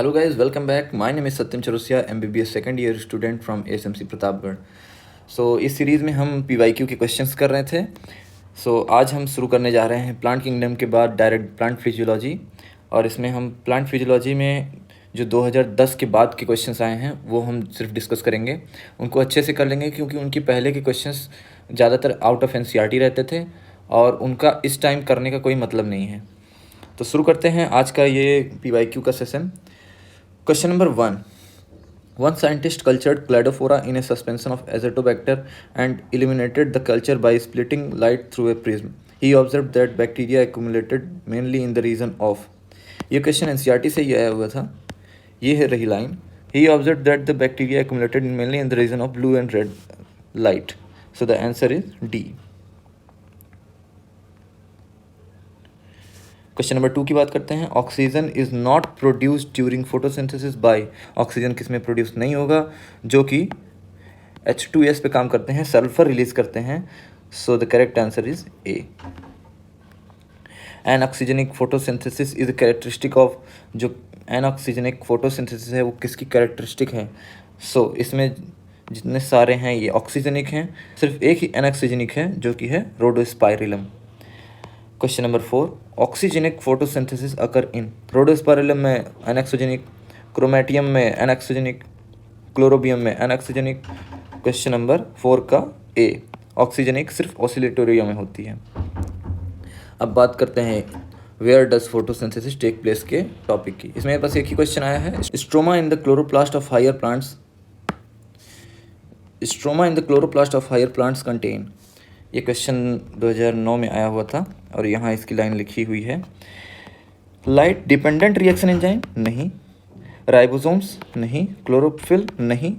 Hello guys, welcome back. My name is Satyam Charusia, MBBS second year student from ASMC Pratapgarh. इस series में हम PYQ के questions कर रहे थे. आज हम शुरू करने जा रहे हैं प्लांट किंगडम के बाद डायरेक्ट प्लांट फिजियोलॉजी, और इसमें हम प्लांट फिजियोलॉजी में जो 2010 के बाद के क्वेश्चंस आए हैं वो हम सिर्फ डिस्कस करेंगे. उनको अच्छे से कर लेंगे क्योंकि उनके पहले के क्वेश्चंस ज़्यादातर आउट ऑफ NCERT रहते थे और उनका इस टाइम करने का कोई मतलब नहीं है. तो शुरू करते हैं आज का ये PYQ का session. Question number 1. One scientist cultured cladophora in a suspension of azotobacter and eliminated the culture by splitting light through a prism. He observed that bacteria accumulated mainly in the region of. ये question NCERT से ही आया हुआ था. ये है रही line. He observed that the bacteria accumulated mainly in the region of blue and red light. So the answer is D. Question number 2 की बात करते हैं. Oxygen is not produced during photosynthesis by. Oxygen किस में produce नहीं होगा? जो कि H2S पे काम करते हैं, सल्फर रिलीज करते हैं. So the correct answer is A. Anoxygenic photosynthesis is characteristic of. जो एनऑक्सीजनिक फोटोसिंथेसिस है वो किसकी कैरेक्टरिस्टिक है? इसमें जितने सारे हैं ये ऑक्सीजनिक हैं, सिर्फ एक ही एनऑक्सीजनिक है जो कि है rhodospirillum. Question number 4. Oxygenic photosynthesis occur in. Rhodospirillum में एनऑक्सीजनिक, क्रोमेटियम में एनऑक्सीजनिक, क्लोरोबियम में एनऑक्सीजनिक. क्वेश्चन नंबर 4 का ए. ऑक्सीजनिक सिर्फ ऑसिलेटोरियम में होती है. अब बात करते हैं where does photosynthesis take place के टॉपिक की. इसमें मेरे पास एक ही क्वेश्चन आया है. Stroma in the chloroplast of higher plants. Stroma in the chloroplast of higher plants contain. ये क्वेश्चन 2009 में आया हुआ था और यहाँ इसकी लाइन लिखी हुई है. लाइट डिपेंडेंट रिएक्शन एंजाइम नहीं, राइबोसोम्स नहीं, क्लोरोफिल नहीं,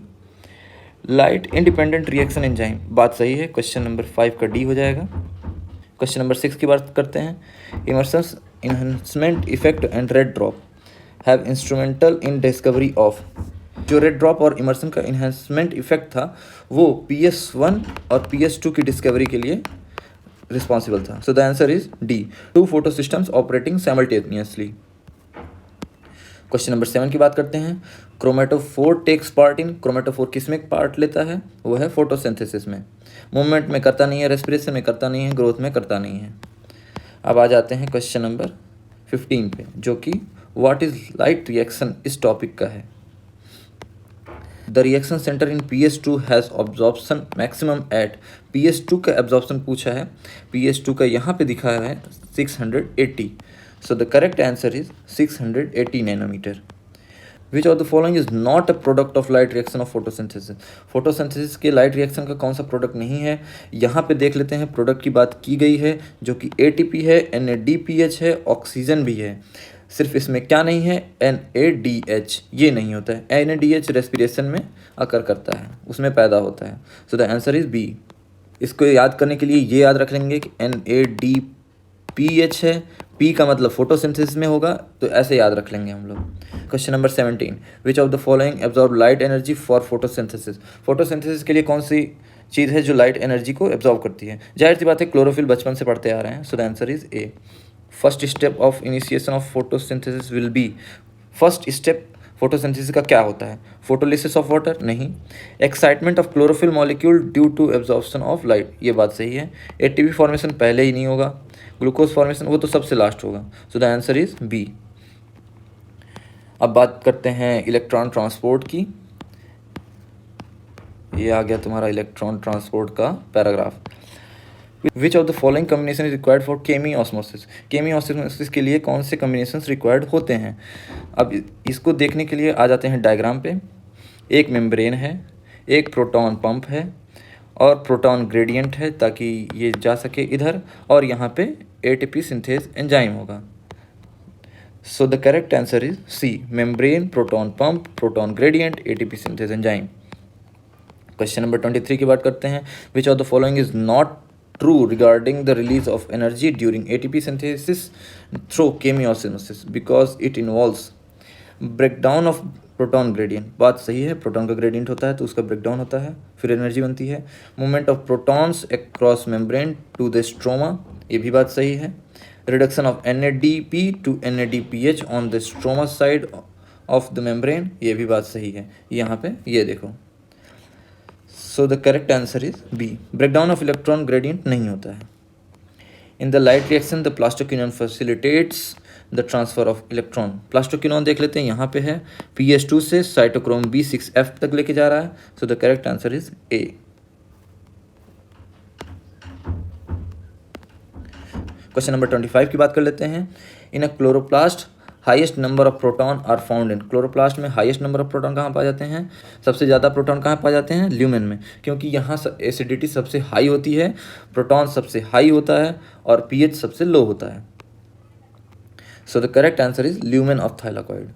लाइट इंडिपेंडेंट रिएक्शन एंजाइम. बात सही है. क्वेश्चन नंबर 5 का डी हो जाएगा. क्वेश्चन नंबर 6 की बात करते हैं. Emerson's enhancement effect and red drop have instrumental in discovery of. जो रेड ड्रॉप और इमर्सन का इन्हांसमेंट इफेक्ट था वो PS1 और PS2 की डिस्कवरी के लिए रिस्पॉन्सिबल था. So the answer is D. 2 photosystems operating simultaneously. Question number 7 की बात करते हैं. Chromatophore takes part in. Chromatophore किस में पार्ट लेता है? वो है फोटोसिंथेसिस में. मूवमेंट में करता नहीं है, रेस्पिरेशन में करता नहीं है, ग्रोथ में करता नहीं है. अब आ जाते हैं क्वेश्चन नंबर 15 पे, जो कि व्हाट इज लाइट रिएक्शन इस टॉपिक का है. The reaction centre in PS2 has absorption maximum at. PS2 का एब्जॉर्प्शन पूछा है. PS2 का यहाँ पे दिखा है 680. So the correct answer is 680 nanometre. Which of the following is not a product of light reaction of photosynthesis. Photosynthesis के light reaction का कौन सा प्रोडक्ट नहीं है? यहाँ पे देख लेते हैं. प्रोडक्ट की बात की गई है जो कि ATP है, NADPH है, ऑक्सीजन भी है. सिर्फ इसमें क्या नहीं है? NADH. ये नहीं होता है. NADH रेस्पिरेशन में अकर करता है, उसमें पैदा होता है. So the answer is B. इसको याद करने के लिए ये याद रख लेंगे कि NADPH है, P का मतलब फोटोसिंथेसिस में होगा, तो ऐसे याद रख लेंगे हम लोग. Question number 17. Which of the following absorb light energy for photosynthesis. Photosynthesis के लिए कौन सी चीज़ है जो लाइट एनर्जी को एब्जॉर्ब करती है? जाहिर सी बात है, क्लोरोफिल बचपन से पढ़ते आ रहे हैं. So the answer is A. First step of initiation of photosynthesis will be. First step photosynthesis का क्या होता है? फोटोलिसिस ऑफ वाटर नहीं. Excitement of chlorophyll molecule due to absorption of light. ये बात सही है. ATP फॉर्मेशन पहले ही नहीं होगा. ग्लूकोज फॉर्मेशन वो तो सबसे लास्ट होगा. So the answer is B. अब बात करते हैं इलेक्ट्रॉन ट्रांसपोर्ट की. ये आ गया तुम्हारा इलेक्ट्रॉन ट्रांसपोर्ट का paragraph. Which of the following combination is required for chemiosmosis. Chemiosmosis के लिए कौन से कम्बिनेशंस रिक्वायर्ड होते हैं? अब इसको देखने के लिए आ जाते हैं डायग्राम पे. एक मेम्ब्रेन है, एक प्रोटॉन पंप है और प्रोटॉन ग्रेडियंट है ताकि ये जा सके इधर, और यहाँ पे ATP सिंथेज एंजाइम होगा. So the correct answer is C. Membrane, proton pump, proton gradient, ATP synthase enzyme. Question number 23 की बात करते हैं. Which of the following is not true regarding the release of energy during ATP synthesis through chemiosmosis because it involves breakdown of proton gradient. बात सही है. Proton का gradient होता है तो उसका ब्रेकडाउन होता है, फिर एनर्जी बनती है. Movement of protons across membrane to the stroma. ये भी बात सही है. Reduction of NADP to NADPH on the stroma side of the membrane, ये भी बात सही है। यहाँ पे ये देखो, so the correct answer is B, breakdown of electron gradient नहीं होता है। In the light reaction the plastoquinone facilitates the transfer of electron. Plastoquinone देख लेते हैं, यहाँ पे है PS2 से साइटोक्रोम B6F तक लेके जा रहा है, so the correct answer is A. Question number 25 की बात कर लेते हैं। In a chloroplast highest number of proton are found in. Chloroplast में हाईएस्ट नंबर ऑफ प्रोटॉन कहाँ पाए जाते हैं? सबसे ज़्यादा प्रोटॉन कहाँ पाए जाते हैं? ल्यूमेन में, क्योंकि यहाँ एसिडिटी सबसे हाई होती है, प्रोटॉन सबसे हाई होता है और pH सबसे लो होता है। So the correct answer is lumen of thylakoid.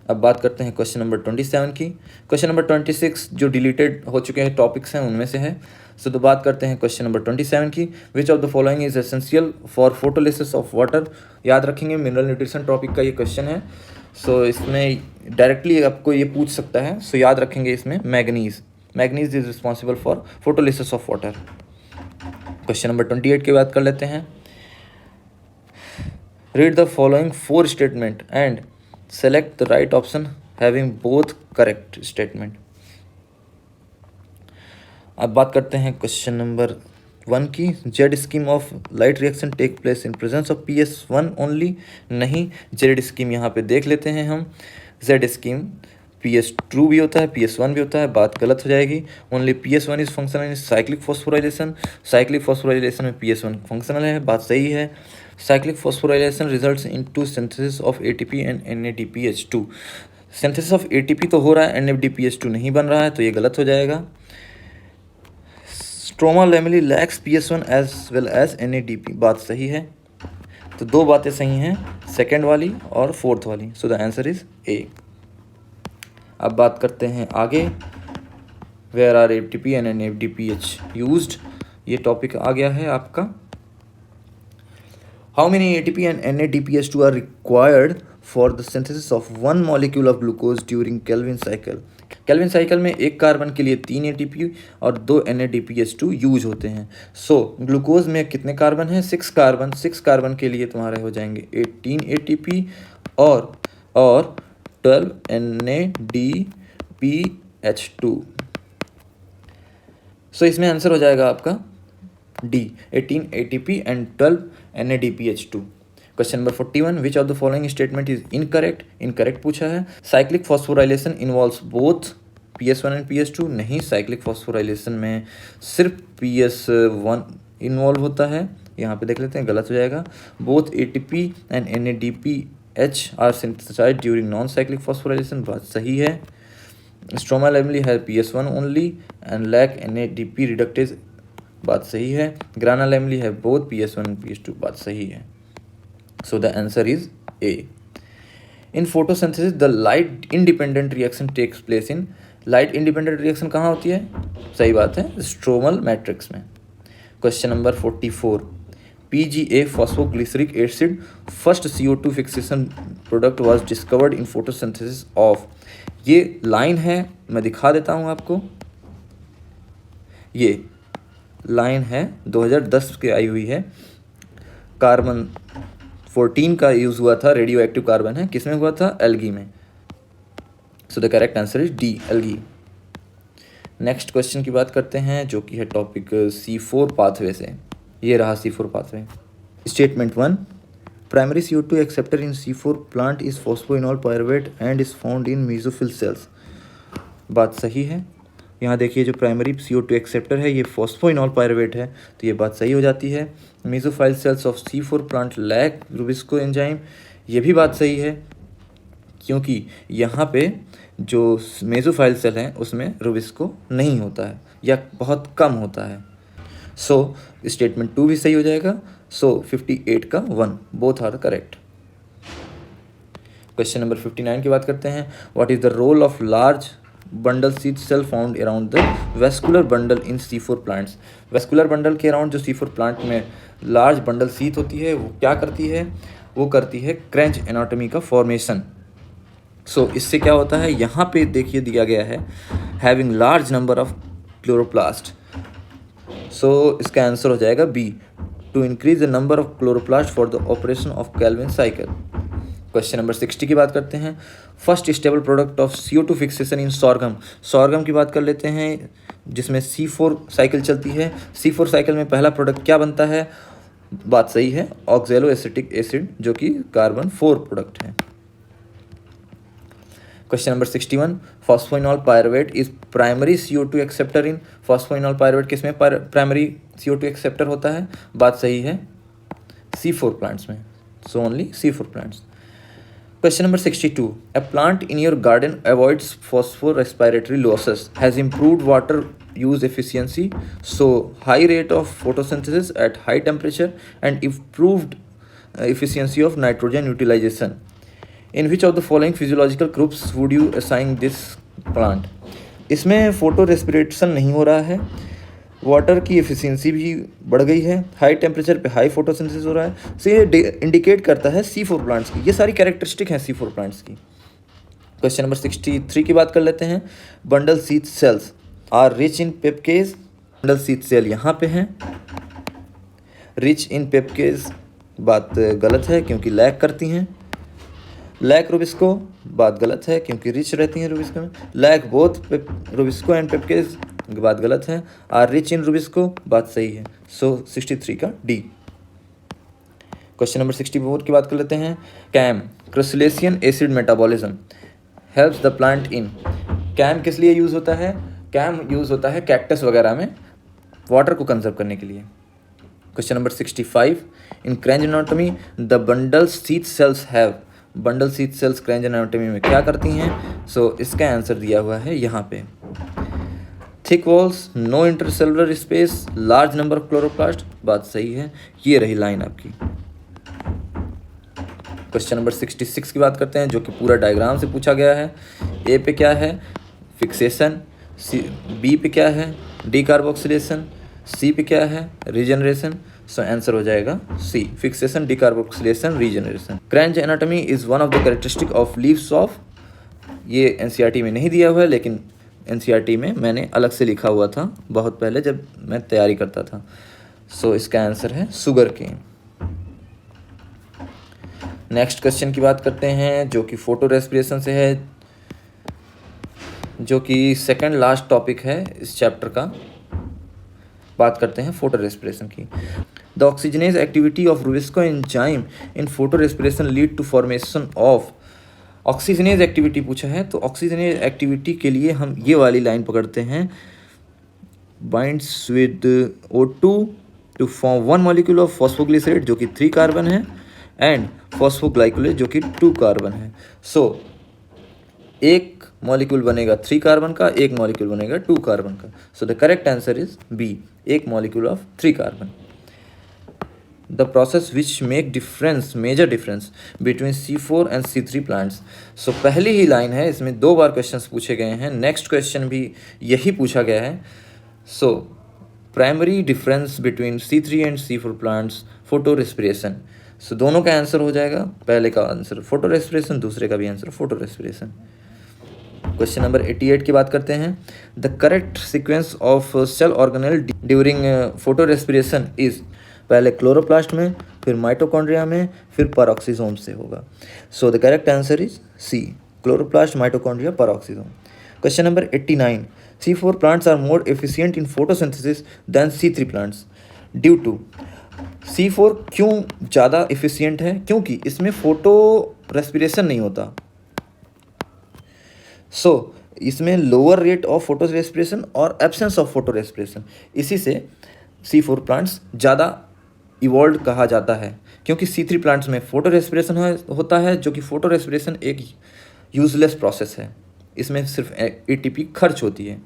अब बात करते हैं क्वेश्चन नंबर 27 की। क्वेश्चन नंबर 26 जो डिलीटेड हो चुके हैं टॉपिक्स हैं उनमें से है। सो तो बात करते हैं क्वेश्चन नंबर 27 की। विच of the following is essential for photolysis of water. याद रखेंगे, मिनरल न्यूट्रिशन टॉपिक का ये क्वेश्चन है। सो इसमें डायरेक्टली आपको ये पूछ सकता है, सो याद रखेंगे इसमें manganese. Manganese is responsible for photolysis of water. Question number 28 की बात कर लेते हैं। Read the following 4 statement and select the right option having both correct statement। अब बात करते हैं क्वेश्चन नंबर 1 की। Z scheme of light reaction take place in presence of PS1 only. नहीं, जेड स्कीम यहाँ पे देख लेते हैं हम। जेड स्कीम PS2 भी होता है, PS1 भी होता है, बात गलत हो जाएगी। Only PS1 is functional in cyclic phosphorylation. Cyclic phosphorylation में PS1 फंक्शनल है, बात सही है। Cyclic phosphorylation results into synthesis of ATP and NADPH2। Synthesis of ATP तो हो रहा है, NADPH2 नहीं बन रहा है, तो ये गलत हो जाएगा। Stroma lamellae lacks PS1 as well as NADP, बात सही है। तो 2 बातें सही हैं, सेकेंड वाली और फोर्थ वाली। So the answer is A. अब बात करते हैं आगे। Where are ATP and NADPH used, ये टॉपिक आ गया है आपका। How many ATP and NADPH2 are required for the synthesis of one molecule of glucose during Calvin cycle? Calvin cycle में एक कार्बन के लिए 3 ATP और 2 NADPH2 यूज होते हैं। सो ग्लूकोज में कितने कार्बन हैं? 6 कार्बन। 6 कार्बन के लिए तुम्हारे हो जाएंगे 18 ATP और 12 NADPH2। सो इसमें आंसर हो जाएगा आपका D, 18 ATP and 12 NADPH2। Question number 41, which of the following statement is incorrect. Incorrect पूछा है। Cyclic phosphorylation involves both PS1 and PS2। नहीं, साइक्लिक फॉस्फोराइलेशन में सिर्फ PS1 इन्वॉल्व होता है, यहाँ पे देख लेते हैं, गलत हो जाएगा। Both ATP and NADPH are synthesised during non cyclic phosphorylation, बात सही है। स्ट्रोमा लैमेली है PS1 only and lack NADP reductase, बात सही है। ग्राना लैमेली है बोथ PS1 एंड PS2, बात सही है। So the answer is A. In photosynthesis the light independent reaction takes place in. Light independent reaction कहाँ होती है? सही बात है, स्ट्रोमल मैट्रिक्स में। Question number 44, PGA phosphoglyceric acid first CO2 fixation product was discovered in photosynthesis of. ये line है, मैं दिखा देता हूँ आपको। ये लाइन है 2010 की आई हुई है। कार्बन 14 का यूज़ हुआ था, रेडियो एक्टिव कार्बन है, किसमें हुआ था? एल्गी में। So the correct answer is D, algae. Next question की बात करते हैं जो कि है टॉपिक C4 पाथवे से। ये रहा C4 pathway. Statement 1, primary CO2 acceptor in C4 plant is phosphoenol pyruvate and is found in mesophyll cells, बात सही है। यहाँ देखिए, जो प्राइमरी CO2 एक्सेप्टर है ये फॉस्फोइनॉल पायरुवेट है, तो ये बात सही हो जाती है। Mesophyll cells of C4 plant lack rubisco enzyme, ये भी बात सही है, क्योंकि यहाँ पे जो मेसोफाइल सेल हैं उसमें रुबिस्को नहीं होता है या बहुत कम होता है। सो स्टेटमेंट 2 भी सही हो जाएगा। सो 58 का 1, both are correct. Question number 59 की बात करते हैं। What is the role of large bundle sheath cell found around the vascular bundle in C4 plants. Vascular bundle के अराउंड जो C4 प्लांट में लार्ज बंडल सीट होती है वो क्या करती है? वो करती है क्रेंच एनाटॉमी का फॉर्मेशन। सो इससे क्या होता है? यहाँ पे देखिए दिया गया है having large number of chloroplast. So इसका आंसर हो जाएगा B, to increase the number of chloroplast for the operation of Calvin cycle. Question number 60 की बात करते हैं। First stable product of CO2 fixation in sorghum. Sorghum की बात कर लेते हैं, जिसमें C4 साइकिल चलती है। C4 साइकिल में पहला प्रोडक्ट क्या बनता है? बात सही है, ऑक्जेलो एसिटिक एसिड, जो कि कार्बन 4 प्रोडक्ट है। Question number 61, phosphoenol pyruvate is primary CO2 acceptor in. Phosphoenol pyruvate किसमें प्राइमरी CO2 एक्सेप्टर होता है? बात सही है, C4 प्लांट्स में। So only C4 plants. Question number 62. A plant in your garden avoids phosphorespiratory losses, has improved water use efficiency, so high rate of photosynthesis at high temperature, and improved efficiency of nitrogen utilization. In which of the following physiological groups would you assign this plant? इसमें photo respiration नहीं हो रहा है, water की efficiency भी बढ़ गई है, हाई टेम्परेचर पे हाई फोटोसिंथेसिस हो रहा है। सो ये इंडिकेट करता है C4 प्लांट्स की। ये सारी कैरेक्टरिस्टिक हैं C4 प्लांट्स की। क्वेश्चन नंबर 63 की बात कर लेते हैं। Bundle sheath cells are rich in PEPcase. Bundle sheath cell यहाँ पे हैं, रिच इन पेप्केज बात गलत है क्योंकि लैक करती हैं। लैक रुबिस्को बात गलत है क्योंकि रिच रहती हैं रुबिस्को में। लैक बोथ रुबिस्को एंड पेप्केज बात गलत है। आर रिच इन रुबिस्को बात सही है। सो 63 का डी। क्वेश्चन नंबर 64 की बात कर लेते हैं। CAM crassulacean acid metabolism helps the plant in. CAM किस लिए यूज़ होता है? कैम यूज़ होता है कैक्टस वगैरह में वाटर को कंजर्व करने के लिए। Question number 65, in Kranz anatomy the bundle sheath cells have. Bundle sheath cells Kranz anatomy में क्या करती हैं? सो इसका आंसर दिया हुआ है यहाँ पे। Thick walls, no intercellular space, large number of chloroplast बात सही है। ये रही लाइन आपकी। क्वेश्चन नंबर 66 की बात करते हैं, जो कि पूरा डायग्राम से पूछा गया है। ए पे क्या है? फिक्सेशन। बी पे क्या है? डीकार्बोक्सिलेशन। सी पे क्या है? रीजनरेशन। सो आंसर हो जाएगा C, fixation, decarboxylation, regeneration. Kranz anatomy is one of the characteristic of leaves of. ये NCERT में नहीं दिया हुआ है, लेकिन NCERT में मैंने अलग से लिखा हुआ था बहुत पहले जब मैं तैयारी करता था। सो इसका आंसर है सुगर केन। नेक्स्ट क्वेश्चन की बात करते हैं, जो कि फोटो रेस्पिरेशन से है, जो कि सेकंड लास्ट टॉपिक है इस चैप्टर का। बात करते हैं फोटो रेस्पिरेशन की। The oxygenase activity of rubisco enzyme in photorespiration lead to formation of. Oxygenase activity पूछा है, तो ऑक्सीजनेज एक्टिविटी के लिए हम ये वाली लाइन पकड़ते हैं। Binds with O2 to form 1 molecule of phosphoglycerate, जो कि 3 कार्बन है, एंड फॉस्फोग्लाइकोलेज, जो कि 2 कार्बन है। सो एक मॉलिक्यूल बनेगा 3 कार्बन का, एक मॉलिक्यूल बनेगा 2 कार्बन का। So the correct answer is B, एक molecule of 3 carbon. The process which major difference between C4 and C3 plants. So पहली ही लाइन है, इसमें 2 बार क्वेश्चन पूछे गए हैं। नेक्स्ट क्वेश्चन भी यही पूछा गया है। So primary difference between C3 and C4 plants, photorespiration. So दोनों का आंसर हो जाएगा, पहले का आंसर फोटो रेस्पिरेशन, दूसरे का भी answer photorespiration. Question number 88 की बात करते हैं। The correct sequence of cell organelle during photorespiration is. पहले क्लोरोप्लास्ट में, फिर माइटोकॉन्ड्रिया में, फिर पैरोक्सिसोम से होगा। So the correct answer is C, chloroplast, mitochondria, peroxisome. Question number 89, C4 plants are more efficient in photosynthesis than C3 plants due to. C4 क्यों ज़्यादा efficient है? क्योंकि इसमें फोटो रेस्पिरेशन नहीं होता। सो इसमें lower rate of photo respiration और absence of photo respiration, इसी से C4 प्लांट्स ज़्यादा इवॉल्व कहा जाता है। क्योंकि C3 प्लांट्स में फोटो रेस्पिरेशन होता है, जो कि फोटो रेस्पिरेशन एक यूजलेस प्रोसेस है, इसमें सिर्फ ATP खर्च होती है।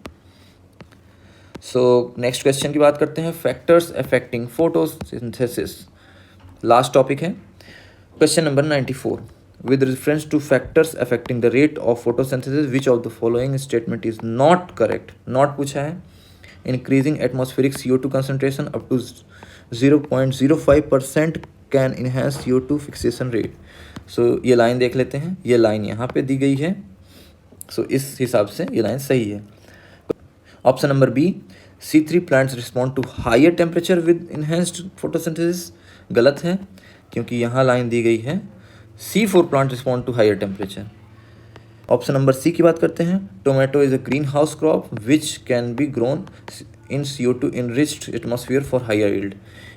सो नेक्स्ट क्वेश्चन की बात करते हैं। Factors affecting photosynthesis last topic है। Question number 94, with reference to factors affecting the rate of photosynthesis, which of the following statement is not correct? not पूछा है। increasing atmospheric CO2 concentration up to 0.05% can enhance CO2 fixation rate। सो ये line देख लेते हैं, ये line यहाँ पे दी गई है। सो इस हिसाब से ये लाइन सही है। Option number B, C3 plants respond to higher temperature with enhanced photosynthesis, गलत है क्योंकि यहाँ लाइन दी गई है C4 plant respond to higher temperature. Option number C की बात करते हैं, tomato is a greenhouse crop which can be grown in CO2 enriched atmosphere for higher yield.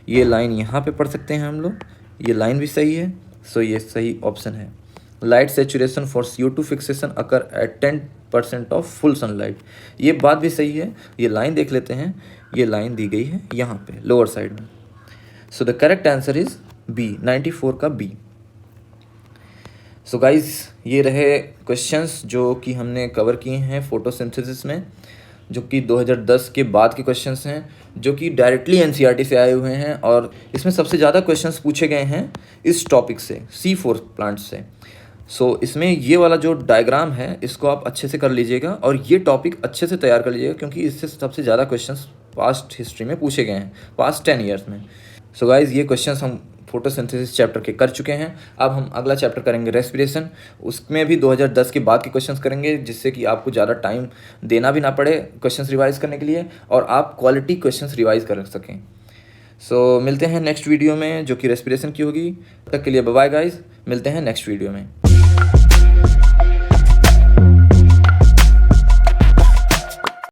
ये लाइन यहाँ पे पढ़ सकते हैं हम लोग, ये लाइन भी सही है, सो ये सही ऑप्शन है। Light saturation for CO2 fixation occur at 10% of full sunlight, ये बात भी सही है। ये लाइन देख लेते हैं, ये लाइन दी गई है यहाँ पे लोअर साइड में। So the correct answer is B, 94 का बी। सो गाइज ये रहे क्वेश्चंस जो कि हमने कवर किए हैं फोटोसिंथेसिस में, जो कि 2010 के बाद के क्वेश्चंस हैं, जो कि डायरेक्टली NCERT से आए हुए हैं। और इसमें सबसे ज़्यादा क्वेश्चंस पूछे गए हैं इस टॉपिक से, C4 प्लांट से। सो इसमें ये वाला जो डायग्राम है इसको आप अच्छे से कर लीजिएगा और ये टॉपिक अच्छे से तैयार कर लीजिएगा, क्योंकि इससे सबसे ज़्यादा क्वेश्चंस पास्ट हिस्ट्री में पूछे गए हैं, पास्ट 10 ईयर्स में। सो गाइज ये क्वेश्चंस हम फोटोसिंथेसिस चैप्टर के कर चुके हैं। अब हम अगला चैप्टर करेंगे रेस्पिरेशन, उसमें भी 2010 के बाद के क्वेश्चंस करेंगे, जिससे कि आपको ज़्यादा टाइम देना भी ना पड़े क्वेश्चंस रिवाइज करने के लिए और आप क्वालिटी क्वेश्चंस रिवाइज कर सकें। सो मिलते हैं नेक्स्ट वीडियो में जो कि रेस्पिरेशन की होगी। तब तक के लिए बाय बाय गाइज, मिलते हैं नेक्स्ट वीडियो में।